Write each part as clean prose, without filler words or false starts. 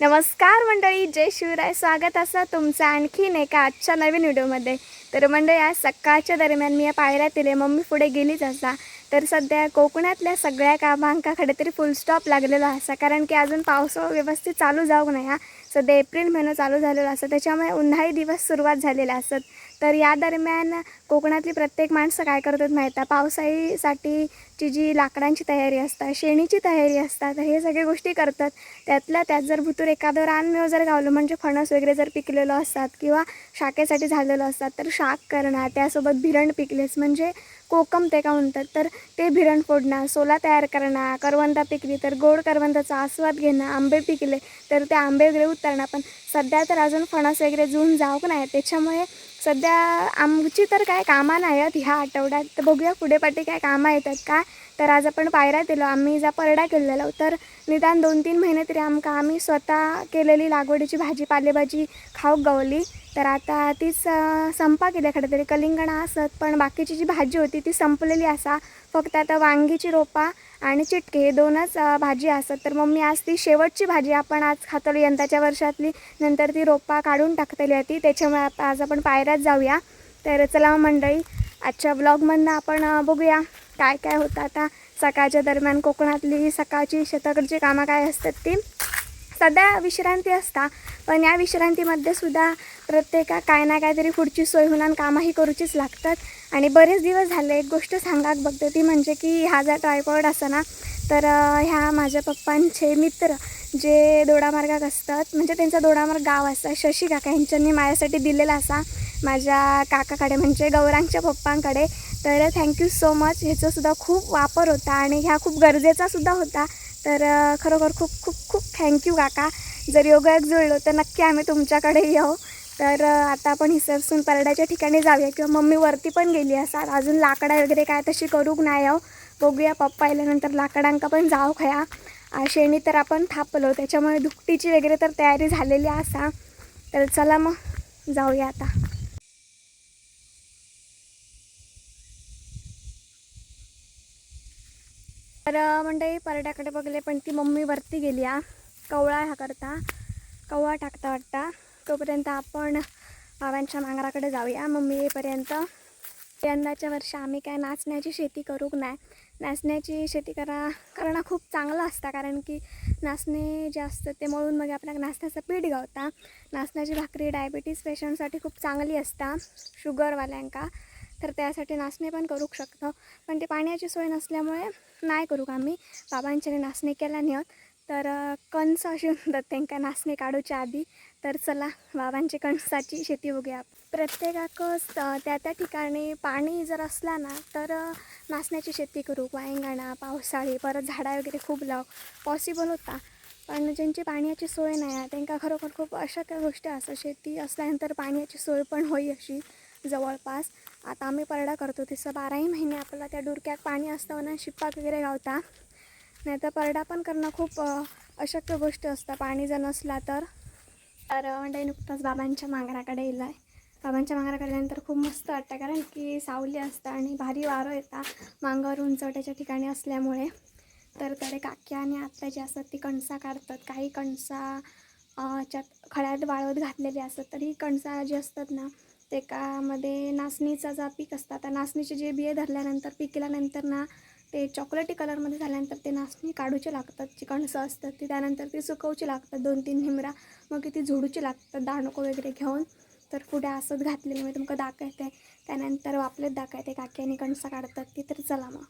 नमस्कार मंडळी, जय शिवराय. स्वागत असं तुमचं आणखीन एका आजच्या नवीन व्हिडिओमध्ये. तर मंडळी, आज सकाळच्या दरम्यान मी या पायऱ्यात येते. मम्मी पुढे गेलीच असा. तर सध्या कोकणातल्या सगळ्या कामांकाकडे तरी फुल स्टॉप लागलेला असा, कारण की अजून पाऊस व्यवस्थित चालू जाऊ नये. हा सध्या एप्रिल महिना चालू झालेला असतो, त्याच्यामुळे उन्हाळी दिवस सुरुवात झालेला असतात. तर या दरम्यान कोकणातली प्रत्येक माणसं काय करतात माहीत आहे, पावसाळीसाठीची जी लाकडांची तयारी असतात, शेणीची तयारी असतात, हे सगळे गोष्टी करतात. त्यातल्या त्यात जर भुतूर एखादं रानमेव जर गावलं, म्हणजे फणस वगैरे जर पिकलेलं असतात किंवा शाकेसाठी झालेलं असतात, तर शाक करणं, त्यासोबत भिरण पिकलेच म्हणजे कोकम ते का म्हणतात, तर ते भिरण फोडणं, सोला तयार करणं, करवंदा पिकली तर गोड करवंदाचा आस्वाद घेणं, आंबे पिकले तर ते आंबे वगैरे उतरणं. पण सध्या तर अजून फणस वगैरे जून जाऊ नाही, त्याच्यामुळे सध्या आमची तर काय कामं नाही आहेत ह्या आठवड्यात. तर बघूया पुढे पाठी काय कामं येतात का. तर आज आपण पायऱ्यात येलो, आम्ही जा परडा केलेलो, तर निदान 2-3 महिने तरी आम्ही स्वतः केलेली लागवडीची भाजी पालेभाजी खाऊक गावली. तर आता तीच संपा केल्या खरं तरी, कलिंगणा असत, पण बाकीची जी भाजी होती ती संपलेली असा. फक्त आता वांगीची रोपा आणि चिटके हे दोनच भाजी असत. तर मम्मी आज ती शेवटची भाजी आपण आज खातो यंदाच्या वर्षातली, नंतर ती रोपा काढून टाकलेली होती, त्याच्यामुळे आज आपण पायऱ्यात जाऊया. तर चला मंडळी, आजच्या ब्लॉगमधनं आपण बघूया काय काय होतं. आता सकाळच्या दरम्यान कोकणातली सकाळची शेताकडची कामं काय असतात ती. सध्या विश्रांती असता, पण या विश्रांतीमध्ये सुद्धा प्रत्येका काय ना काहीतरी पुढची सोय होणार, कामंही करूचीच लागतात. आणि बरेच दिवस झाले एक गोष्ट सांगाक बघते, ती म्हणजे की हा जा ट्रायपॉड असा ना, तर ह्या माझ्या पप्पांचे मित्र जे दोडामार्गात असतात, म्हणजे त्यांचा दोडामार्ग गाव असा, शशी काका यांच्यानी माझ्यासाठी दिलेला असा माझ्या काकाकडे, म्हणजे गौरांगच्या पप्पांकडे. तर थँक्यू सो मच. ह्याचासुद्धा खूप वापर होता आणि ह्या खूप गरजेचासुद्धा होता. तर खरोखर खूप खूप खूप थँक्यू काका. जर योगायोग जुळलो तर नक्की आम्ही तुमच्याकडे येऊ. तर आता आपण हिसरसून परड्याच्या ठिकाणी जाऊया, किंवा मम्मी वरती पण गेली असा, अजून लाकडा वगैरे काय तशी करूक नाही आहो. बघूया, पप्पा आल्यानंतर लाकडांका पण जाऊ खया. शेणी तर आपण थापलो, त्याच्यामुळे दुपटीची वगैरे तर तयारी झालेली असा. तर चला मग जाऊया आता. तर मंडळी, परड्याकडे बघले, पण ती मम्मी वरती गेली कवळा ह्या करता, कवळा टाकता वाटता. तोपर्यंत आपण बाबांच्या नांगराकडे जाऊया मम्मी येईपर्यंत. यंदाच्या वर्षी आम्ही काय नाचण्याची शेती करूक नाही. नाचण्याची शेती करणं खूप चांगलं असतं, कारण की नाचणे जे असतं ते मळून मग आपल्याला नाचण्याचं पीठ गावता. नाचण्याची भाकरी डायबिटीस पेशंटसाठी खूप चांगली असता, शुगरवाल्यांका. तर त्यासाठी नाचणे पण करू शकतो, पण ते पाण्याची सोय नसल्यामुळे नाही करू आम्ही. बाबांच्याने नाचणे केला नाही होत. तर कणस अशी म्हणतात त्यांना नाचणे काढूच्या आधी. तर चला बाबांची कणसाची शेती बघूया. प्रत्येकाकच त्या त्या ठिकाणी पाणी जर असला ना, तर नाचण्याची शेती करू, वांगणा पावसाळी परत झाडा वगैरे खूप लाव पॉसिबल होता. पण ज्यांची पाण्याची सोय नाही आहे त्यांना खरोखर खूप अशा त्या गोष्टी असं, शेती असल्यानंतर पाण्याची सोय पण होई अशी जवळपास. आता आम्ही परडा करतो तसं 12ही महिने आपल्याला त्या डुरक्यात पाणी असतं ना, शिप्पाक वगैरे गावता. नाही तर परडा पण करणं खूप अशक्य गोष्ट असतं पाणी जर नसला तर. म्हणजे नुकताच बाबांच्या मांगराकडे येलं आहे. बाबांच्या मांगराकडे गेल्यानंतर खूप मस्त वाटतं, कारण की सावली असतं आणि भारी वारं येतात मांगावर उंचवट्याच्या ठिकाणी असल्यामुळे. तर कडे काकी आणि आत्या जी असतात ती कणसा काढतात. काही कणसा च्यात खळ्यात वाळवत घातलेली असतात. तर ही कणसा जी असतात ना, त्यामध्ये नाचणीचा जा पीक असतात, त्या नाचणीचे जे बिये धरल्यानंतर पिकल्यानंतर ना, ते चॉकलेटी कलरमध्ये झाल्यानंतर ते नाचणी काढूचे लागतात. जी कणसं असतात ती त्यानंतर ती सुकवची लागतात 2-3 हिमरा, मग ती झोडूची लागतात दाणको वगैरे घेऊन. तर पुढे असत घातलेली मी तुमका दाखवते. त्यानंतर वापलेत दाखवते काकी आणि कणसा काढतात ती. तर चला मग.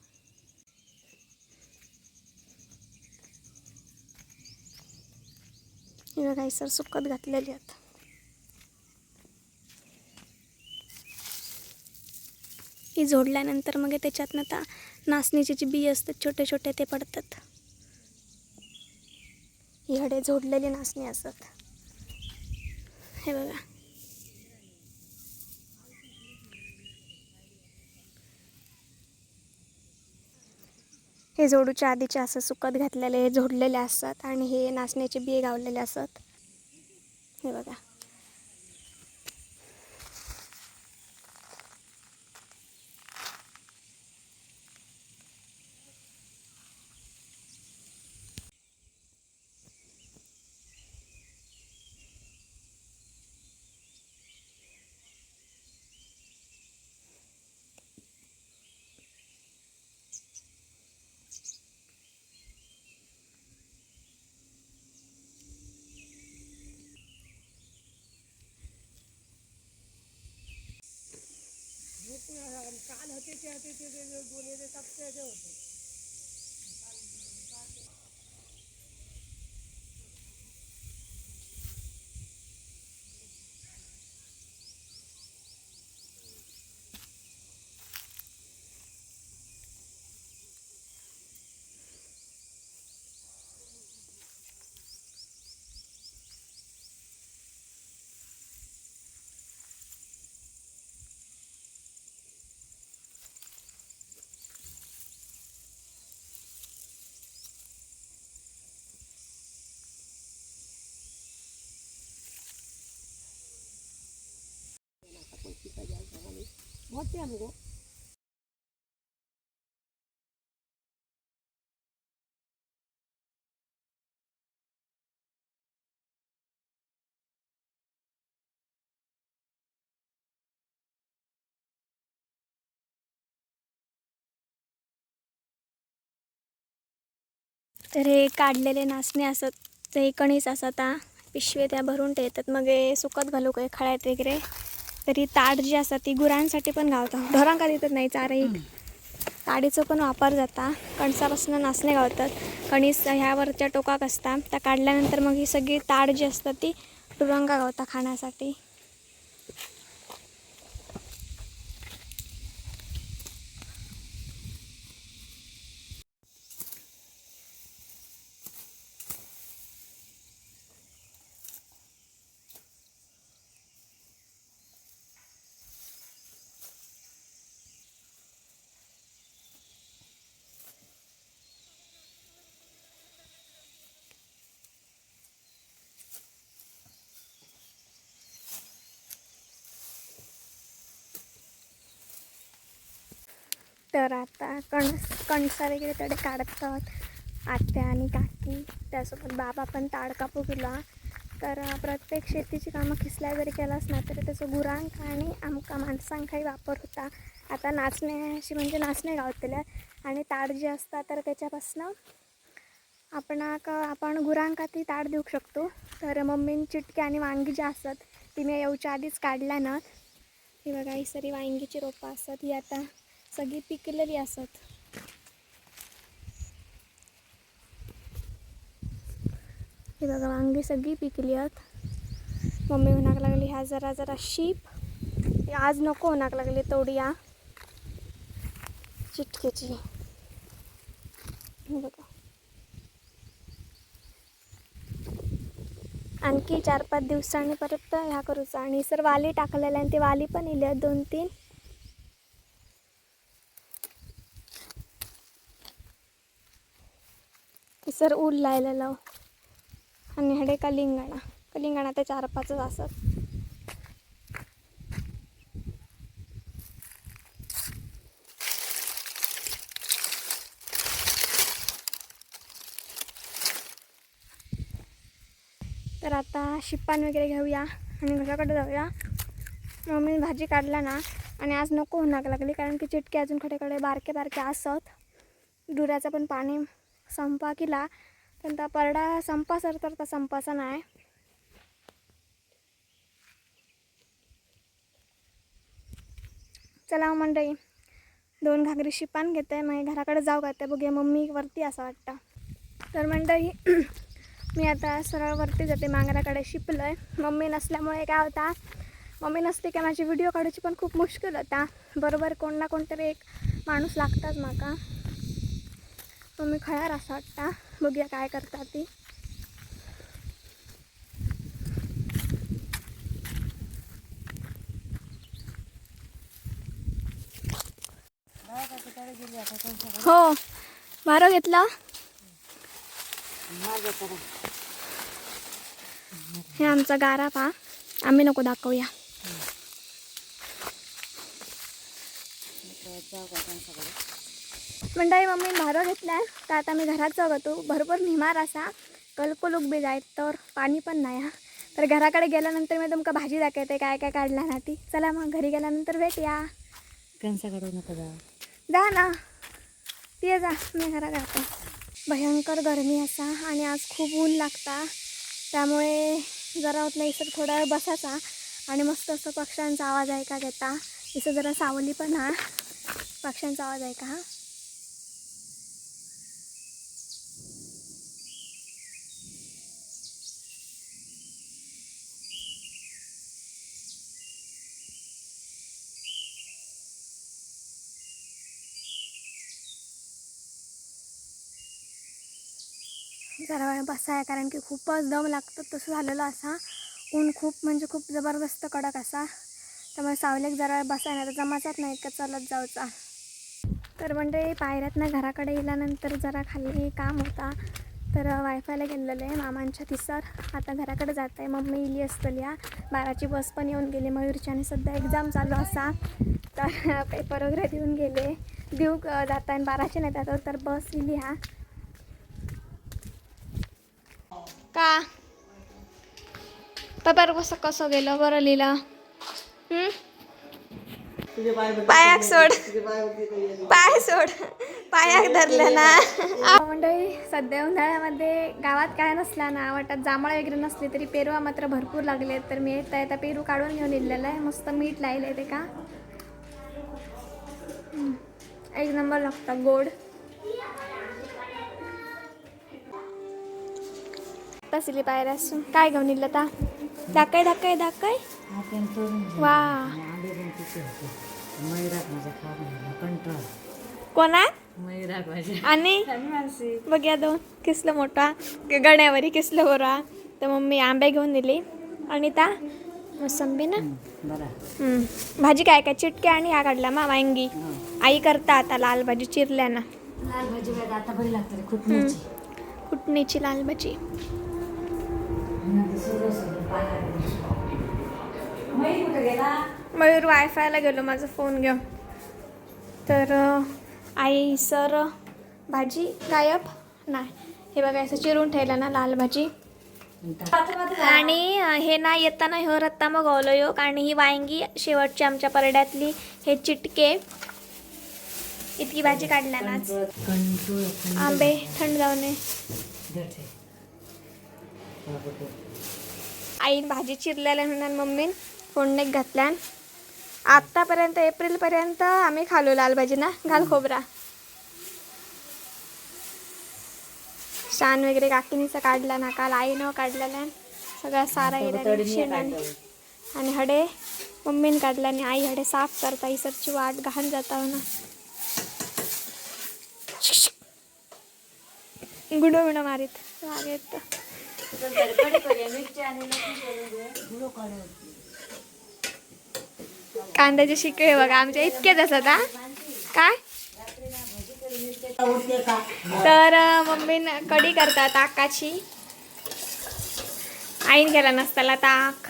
ही बघा, सर सुकत घातलेली आहेत. ही झोडल्यानंतर मग त्याच्यातनं आता नाचणीचे जे बी असतात छोटे छोटे ते पडतात. ही हडे झोडलेली नाचणी असतात, हे बघा. हे जोडूच्या आधीचे असं सुकत घातलेले झोडलेले असतात, आणि हे नाचण्याचे बिये गावलेले असतात, हे बघा. तर हे काढलेले नाचणे असत ते कणीस असत पिशवे त्या भरून ठेवतात मग हे सुकत घालू काय खळ्यात वगैरे. तरी ताड जी असतात ती गुरांसाठी पण गावतात, ढोरांका देतात नाही चारही. ताडीचं पण वापर जाता, कणसापासून नाचणे गावतात. कणीस ह्यावरच्या टोकाक असतात त्या काढल्यानंतर मग ही सगळी ताड जी असतात ती ढोरांका गावता खाण्यासाठी. तर आता कणसा वगैरे तडे काढतात आत्या आणि काकी, त्यासोबत बाबा पण ताड कापू गेला. तर प्रत्येक शेतीची कामं खिसल्या जरी केलाच ना तरी त्याचं गुरांक आणि आमका माणसांकाही वापर होता. आता नाचण्याशी म्हणजे नाचणे गावतले आणि ताड जी असतात तर त्याच्यापासनं आपण गुरांका ती ताड देऊ शकतो. तर मम्मीन चिटकी आणि वांगी जी असतात ती मी येऊच्या आधीच काढल्या ना. ही बघा ही सरी वांगीची रोपं असतात, ही आता सगळी पिकलेली असत. हे बघा वांगी सगळी पिकली आहेत. मम्मी म्हणाक लागली ह्या जरा जरा शीप आज नको होणाक लागली तोडी या चिटकेची. बघा आणखी 4-5 दिवसांनी परत ह्या करूचा. आणि सर वाली टाकलेला आणि ते वाली पण इले 2-3. सर ऊल लायलेलं आणि हेडे कलिंगण आता 4-5 असत. तर आता शिप्पान वगैरे घेऊया आणि घराकडे जाऊया. मम्मी भाजी काढला ना आणि आज नको होणार लागली कारण की चिटके अजून खडेकडे बारके बारके असत. दुधाचं पण पाणी संपा केला पण त्या परडा संपा सर तर त्या संपाचा नाही. चला मंडळी 2 घागरी शिपान घेते मग घराकडे जाऊ का ते बघूया. मम्मी वरती असं वाटतं. तर मंडळी मी आता सरळ वरती जाते मांगराकडे शिपलं आहे. मम्मी नसल्यामुळे काय होता, मम्मी नसते की माझी व्हिडिओ काढायची पण खूप मुश्किल होता. बरोबर कोण ना कोणतरी एक माणूस लागतात माका. मम्मी खळ्यार असं वाटता, बघूया काय करतात ती. हो भारो घेतला. हे आमचा गारा पा आम्ही नको दाखवूया. मंडळी मम्मी भारो घेतलाय तर आता मी घरात जातो. भरपूर निमार असा कलकुलूक बी जायत तर पाणी पण नाही. तर घराकडे गेल्यानंतर मी तुमका भाजी दाखवते काय काय काढला ना ती. चला मग घरी गेल्यानंतर भेटूया. कणसाकडे नको जा ना ते जा, मी घरात जातो. भयंकर गरमी असा आणि आज खूप ऊन लागता त्यामुळे जरा होतलं इथं थोडा वेळ बसायचा आणि मस्त असं पक्ष्यांचा आवाज ऐका घेता. इथं जरा सावली पण हा. पक्ष्यांचा आवाज आहे का हा? जरा वेळ बसाय कारण की खूपच दम लागतो तसं झालेलं असा. ऊन खूप म्हणजे खूप जबरदस्त कडक असा. त्यामुळे सावलेक जरा वेळ बसाय नाही तर जमाचाच नाही का चालत जाऊचा. तर म्हणजे पायऱ्यातनं घराकडे गेल्यानंतर जरा खाली काम होता तर वायफायला गेलेलं आहे मामांच्या तिसर. आता घराकडे जात आहे. मम्मी इली असतली या 12ची बस पण येऊन गेली मयूरची आणि सध्या एक्झाम चालू असा तर पेपर वगैरे देऊन गेले देऊ जाता आणि 12चे नाही जातात तर बस इली हा का पेपर कसं गेलं बरं लिहिलं. पायाक सोड पाय सोड पायाक धरलं ना. मंडळी सध्या उन्हाळ्यामध्ये गावात काय नसला ना वाटत जांभळं वगैरे नसली तरी पेरू मात्र भरपूर लागले तर मी येता पेरू काढून घेऊन इलेलं आहे. मस्त मीठ लायलंय ते का एक नंबर लागतं गोड. तसली पायऱ्या असून काय घेऊन इल्लं ता दाखय दाखय दाखय वा कोणा आणि बघ्या दोन किसलं मोठा गण्यावरी किसलं बरा तर मम्मी आंबे घेऊन दिली आणि त्या मोसंबी ना भाजी काय काय चिटके आणि हा काढला मा वांगी आई करता आता लाल भाजी चिरल्या ना लाल भाजी आता बरी लागते कुटणीची लाल भाजी. मयूर वायफायला गेलो माझा फोन घेऊन तर आई सर भाजी गायब नाही हे बघा असं चिरून ठेवलं ना लाल भाजी आणि हे ना येताना हो रत्ता मग ओलो योग आणि ही वांगी शेवटची आमच्या परड्यातली हे चिटके इतकी भाजी काढल्या ना. आंबे थंड जाऊ नये. आईन भाजी चिरलेल्या म्हणून मम्मीन फोडणीत घातल्या. आत्तापर्यंत एप्रिलपर्यंत आम्ही खालो लाल भाजी ना घाल खोबरा शान वगैरे काकीनीचा काढला ना काल आईनं काढलेला सगळा सारा शेणाने आणि हडे मम्मीने काढला आणि आई हडे साफ करता इसरची वाट घाण जाता ना गुडो बिडो मारीत वागेत. कांद्याचे शिकवे बघा आमच्या इतकेच असत हा काय तर मम्मीने कढी करतात ताकाची आईन केला नसताला ताक.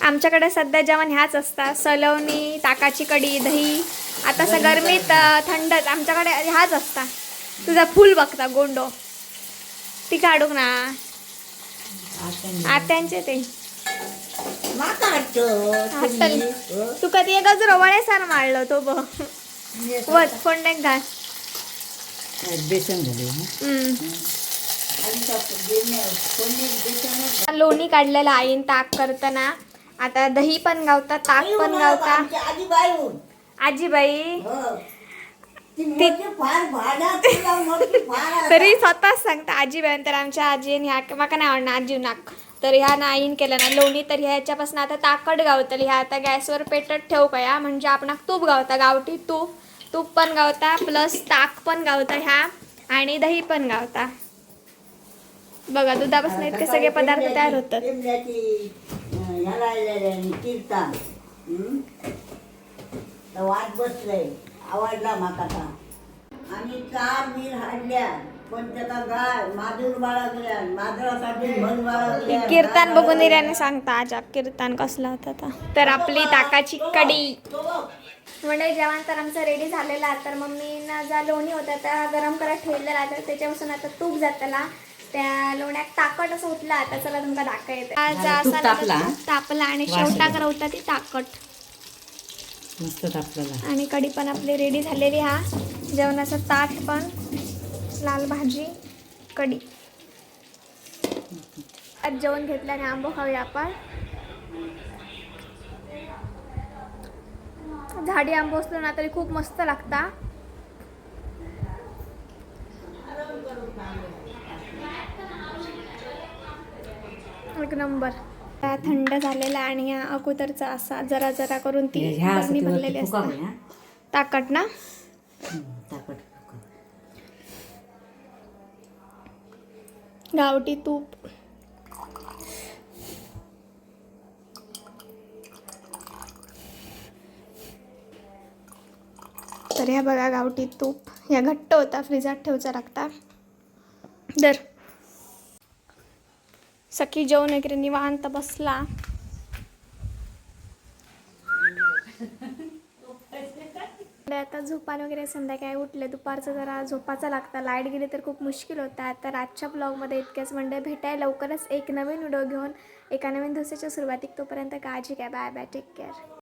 आमच्याकडे सध्या जेवण ह्याच असतात सलवणी ताकाची कढी दही. आता असं गरमीत थंडच आमच्याकडे ह्याच असता. तुझा फुल बघता गोंडो ती काढू ना आत्यांचे ते तू कधी एकच रवळे सार मारलो तो बघ वत फोडण्यात घाल लोणी काढलेला आईन ताक करताना. आता दही पण गावता ताक पण गावता. आजीबाई तरी स्वतःच सांगता आजीबाई तर आमच्या आजीन ह्या माका नाही आवडणार आजी नाक तर ह्या नाईन केलं ना लोणी तर ह्याच्यापासून आता ताकद गावतली. ह्या आता गॅसवर पेटत ठेवू का म्हणजे आपण तूप गावता गावठी तूप पण गावता प्लस ताक पण गावता ह्या आणि दही पण गावता. बघा दुधापासून इतके सगळे पदार्थ तयार होतात. आवडला माका आणि 4 मीर हाडल्या पण त्याला गाय माधुर बाळगल्या माधुरासाठी मन बाळगल्या. कीर्तन बघून दिल्याने सांगता आजा कीर्तन कसला होता तर आपली ताकाची कढी म्हणजे जेवण तर आमचं रेडी झालेला. तर मम्मीनं ज्या लोणी होत्या त्या गरम करत ठेवलेला तर त्याच्यापासून आता तूप जातला त्या लोण्यात ताकट असं उठला. आता चला तुमका दाखवायचं तापला आणि शेवटा करवता ती ताकट मस्त तापलेला आणि कढी पण आपली रेडी झालेली. हा जेवणाचा ताट पण लाल भाजी कढी आज जेवण घेतल्याने आंबो खाऊया आपण. झाडी आंबो असलो ना तरी खूप मस्त लागता. एक नंबर. आता थंड झालेला आणि या अगोदरचा असा जरा जरा करून ती ह्या असं बरणी ती भरलेली फुका असते. होय ना ताकद ना. ताकद फुका. गावठी तूप. तर ह्या बघा गावठी तूप. ह्या घट्ट होता, फ्रीजात ठेवचा लागता. दर सखी जेवण वगैरे निवांत बसला. आता झोपान वगैरे संध्याकाळी उठले, दुपारचं जरा झोपाचा लागता. लाईट गेली तर खूप मुश्किल होता. तर आजच्या ब्लॉगमध्ये इतक्याच म्हणजे भेटाय लवकरच एक नवीन व्हिडिओ घेऊन एका नवीन दिवसाच्या सुरुवातीक. तोपर्यंत काळजी घ्या. Bye bye, take care.